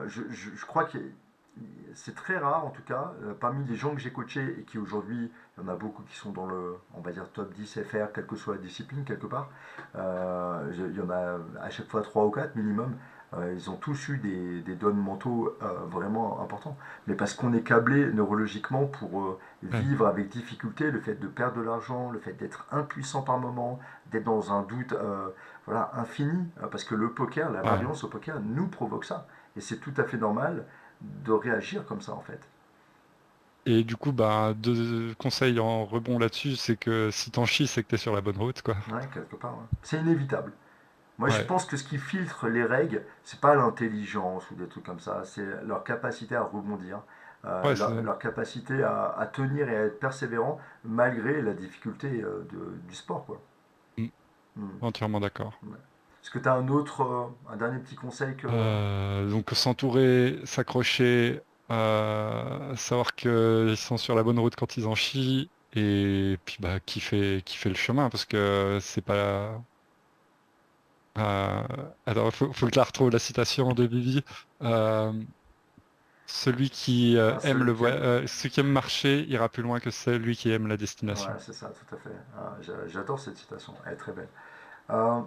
je crois que c'est très rare, en tout cas, parmi les gens que j'ai coachés et qui aujourd'hui, il y en a beaucoup qui sont dans le, on va dire, top 10 FR, quelle que soit la discipline, quelque part. Il y en a à chaque fois 3 ou 4 minimum. Ils ont tous eu des dons mentaux vraiment importants. Mais parce qu'on est câblé neurologiquement pour ouais, vivre avec difficulté le fait de perdre de l'argent, le fait d'être impuissant par moment, d'être dans un doute voilà, infini. Parce que le poker, la ouais. variance au poker nous provoque ça. Et c'est tout à fait normal de réagir comme ça en fait. Et du coup, bah, deux conseils en rebond là-dessus, c'est que si t'en chies, c'est que t'es sur la bonne route, quoi. Ouais, quelque part. Ouais. C'est inévitable. Moi, je Ouais, pense que ce qui filtre les règles, c'est pas l'intelligence ou des trucs comme ça, c'est leur capacité à rebondir, ouais, c'est leur capacité à tenir et à être persévérant malgré la difficulté du sport, quoi. mm, Hmm. entièrement d'accord. Ouais. Est-ce que tu as un autre, un dernier petit conseil que... Donc s'entourer, s'accrocher, savoir qu'ils sont sur la bonne route quand ils en chient, et puis bah kiffer le chemin parce que c'est pas. Alors faut que je la retrouve la citation de Bibi. Euh, Celui qui Ah, celui qui aime... celui qui aime marcher ira plus loin que celui qui aime la Ouais, destination. c'est ça, tout à fait. Ah, j'adore cette citation, elle est très belle. Euh,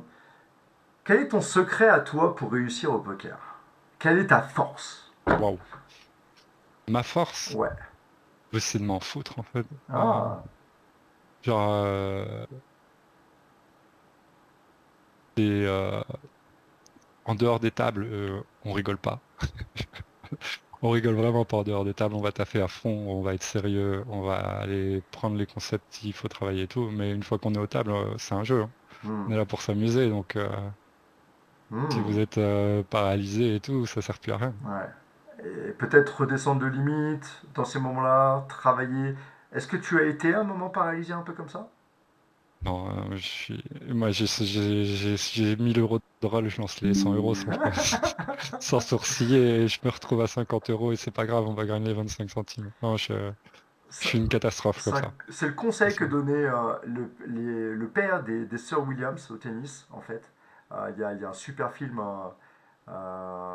Quel est ton secret à toi pour réussir au poker? Quelle est ta force? Waouh. Ma force, Ouais. c'est de m'en foutre en fait. Ah, Genre, et, en dehors des tables, on rigole pas. On rigole vraiment pas en dehors de table, on va taffer à fond, on va être sérieux, on va aller prendre les concepts qu'il faut travailler et tout, mais une fois qu'on est aux tables, c'est un jeu, hein. Hmm. On est là pour s'amuser, donc si Hmm. vous êtes paralysé et tout, ça sert plus à rien. Ouais. Et peut-être redescendre de limite dans ces moments-là, travailler. Est-ce que tu as été à un moment paralysé un peu comme ça? Non, moi j'ai 1000 euros de rôle, je lance les 100 euros sans sourciller et je me retrouve à 50 euros et c'est pas grave, on va gagner 25 centimes. Non, je Ça- suis une catastrophe comme ça. C'est le conseil que donnait le père des sœurs Williams au tennis, en fait. Il y a un super film,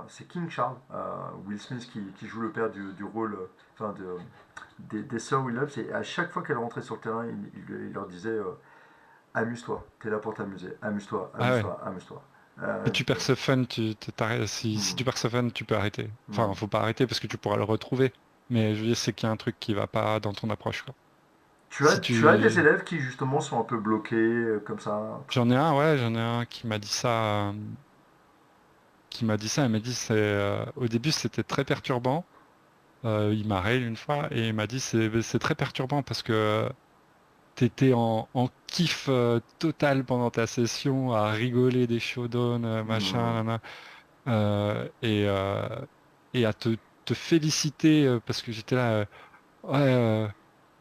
c'est King Charles, Will Smith qui joue le père du rôle, enfin des sœurs Williams, et à chaque fois qu'elles rentraient sur le terrain, il leur disait amuse-toi, t'es là pour t'amuser, amuse-toi, Ah ouais. amuse-toi, amuse-toi. Si tu perds ce fun, si Hmm, tu perds ce fun, tu peux arrêter. hmm. Enfin, faut pas arrêter parce que tu pourras le retrouver. Mais je veux dire, c'est qu'il y a un truc qui va pas dans ton approche, quoi. Si Tu as des tu... élèves qui justement sont un peu bloqués comme ça. J'en ai un, ouais, j'en ai un qui m'a dit ça, elle m'a dit au début c'était très perturbant. Il m'a rail une fois et il m'a dit c'est très perturbant parce que t'étais en kiff total pendant ta session à rigoler des showdowns, machin, Hmm, nanana, euh, et, euh, et à te féliciter parce que j'étais là, ouais,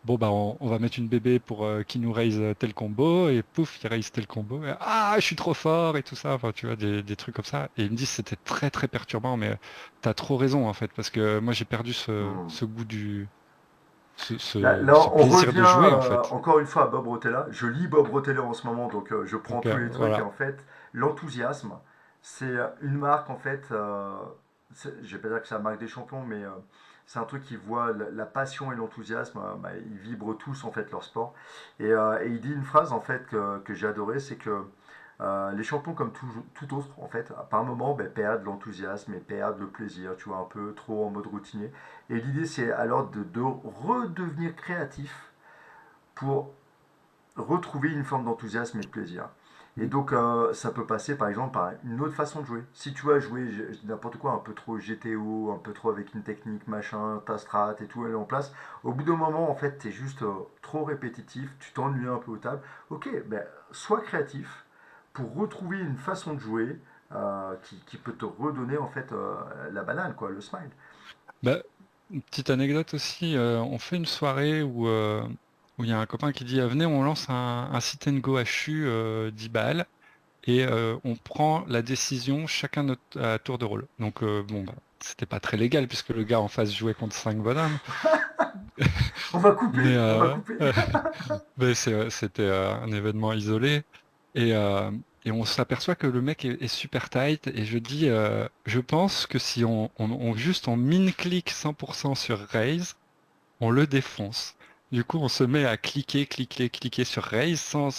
bon bah on va mettre une bébé pour qui nous raise tel combo et pouf, il raise tel combo. Et, ah, je suis trop fort et tout ça, enfin tu vois, des trucs comme ça. Et il me dit c'était très très perturbant, mais t'as trop raison en fait, parce que moi j'ai perdu hmm. ce goût Là, ce on plaisir revient de jouer en fait. encore une fois à Bob Rotella. Je lis Bob Rotella en ce moment, donc je prends Donc tous les trucs. Et voilà. en fait, l'enthousiasme, c'est une marque, en fait, je vais pas dire que c'est la marque des champions, mais c'est un truc qui voit la passion et l'enthousiasme, bah, ils vibrent tous, en fait, leur sport. Et il dit une phrase, en fait, que j'ai adorée, c'est que les champions, comme tout autre, en fait, par moment, ben, perdent l'enthousiasme et perdent le plaisir, tu vois, un peu trop en mode routinier. Et l'idée, c'est alors de redevenir créatif pour retrouver une forme d'enthousiasme et de plaisir. Et donc, ça peut passer par exemple par une autre façon de jouer. Si tu as joué n'importe quoi, un peu trop GTO, un peu trop avec une technique, machin, ta strat et tout, elle est en place, au bout d'un moment, en fait, tu es juste trop répétitif, tu t'ennuies un peu au table. Ok, ben, sois créatif pour retrouver une façon de jouer qui peut te redonner en fait la banane, quoi, le smile. Bah, une petite anecdote aussi, on fait une soirée où il y a un copain qui dit venez, on lance un sit and go HU 10 balles et on prend la décision chacun à tour de rôle. Donc bon bah c'était pas très légal puisque le gars en face jouait contre 5 bonhommes. On va couper, Mais, on va couper. mais c'était un événement isolé et, euh, et on s'aperçoit que le mec est super tight et je dis je pense que si juste on min-click 100% sur Raise, on le défonce. Du coup, on se met à cliquer sur Raise sans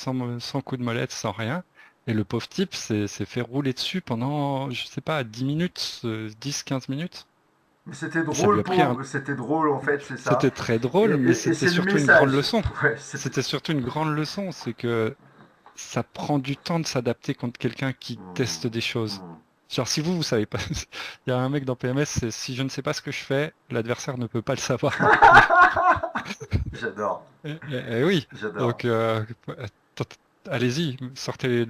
coup de molette, sans rien. Et le pauvre type s'est fait rouler dessus pendant, je sais pas, 10 minutes, 10-15 minutes. Mais c'était Et ça lui drôle, a pris un... pauvre, c'était drôle en fait, c'est ça. C'était très drôle, mais Et c'était c'est le surtout une grande message. leçon. Ouais, C'était surtout une grande leçon, c'est que ça prend du temps de s'adapter contre quelqu'un qui Hmm, teste des choses. hmm. Genre si vous savez pas, il y a un mec dans PMS, c'est si je ne sais pas ce que je fais, l'adversaire ne peut pas le savoir non plus. J'adore, Oui, j'adore. donc t- allez-y, sortez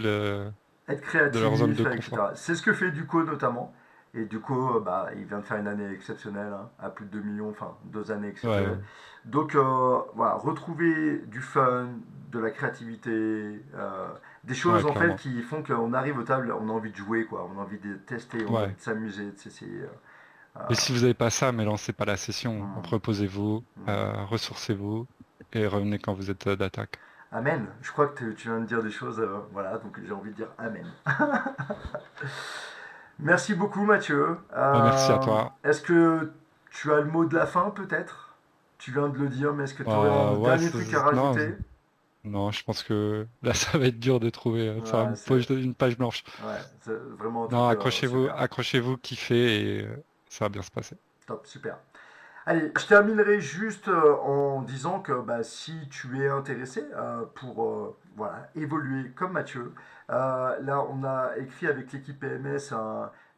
Être de leur zone de créatif, confort. etc. C'est ce que fait Duco notamment. Et Duco, bah, il vient de faire une année exceptionnelle, hein, à plus de 2 millions, enfin 2 années Ouais, exceptionnelles. ouais, Donc voilà, retrouver du fun, de la créativité, des ouais, choses en fait clairement. qui font qu'on arrive aux tables, on a envie de jouer, quoi, on a envie de tester, on a envie Ouais. de s'amuser, de s'essayer. Et si vous n'avez pas ça, mais lancez pas la session. Hmm, Reposez-vous, hmm. ressourcez-vous et revenez quand vous êtes d'attaque. Amen. Je crois que tu viens de dire des choses, voilà, donc j'ai envie de dire Amen. Merci beaucoup Mathieu. Bah, merci à toi. Est-ce que tu as le mot de la fin peut-être? Tu viens de le dire, mais est-ce que tu aurais un Ouais, dernier truc à rajouter? non, je pense que là, ça va être dur de trouver, faire Ouais, c'est une page blanche. ouais, c'est vraiment un Non, truc super. accrochez-vous, kiffez et ça va bien se passer. Top, super. Allez, je terminerai juste en disant que bah, si tu es intéressé pour voilà, évoluer comme Mathieu, là on a écrit avec l'équipe PMS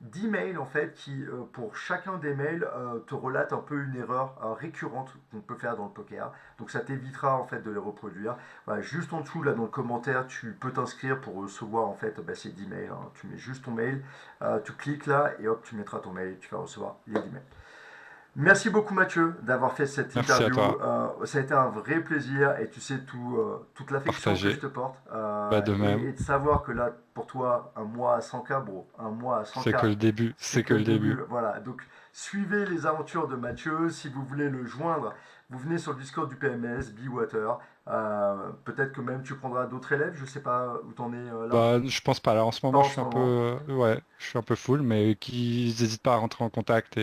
10 mails en fait qui pour chacun des mails te relate un peu une erreur récurrente qu'on peut faire dans le poker. Donc ça t'évitera en fait de les reproduire. Voilà, juste en dessous là dans le commentaire tu peux t'inscrire pour recevoir en fait bah, ces 10 mails, hein. Tu mets juste ton mail, tu cliques là et hop tu mettras ton mail et tu vas recevoir les 10 mails. Merci beaucoup Mathieu d'avoir fait cette Merci à interview. toi, Ça a été un vrai plaisir et tu sais toute l'affection que je partagé. te porte Bah, de même, et de savoir que là pour toi un mois à 100K bro, un mois à c'est 100K que le début, c'est c'est que que le le début. début. Voilà, donc suivez les aventures de Mathieu. Si vous voulez le joindre, vous venez sur le Discord du PMS, Be Water. Peut-être que même tu prendras d'autres élèves, je sais pas où t'en es là. Bah, je pense pas. Là, en ce Pas moment, en je suis ce un peu, moment. ouais, je suis un peu full, mais qu'ils n'hésitent pas à rentrer en contact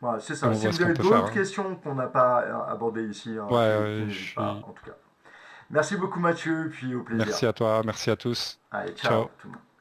Voilà, c'est et ça. on Si voit ce vous qu'on avez peut faire, d'autres hein. questions qu'on n'a pas abordées ici, Ouais, tu je n'hésites pas suis. en tout cas. Merci beaucoup Mathieu, puis au plaisir. Merci à toi, merci à tous. Allez, ciao Ciao. tout le monde.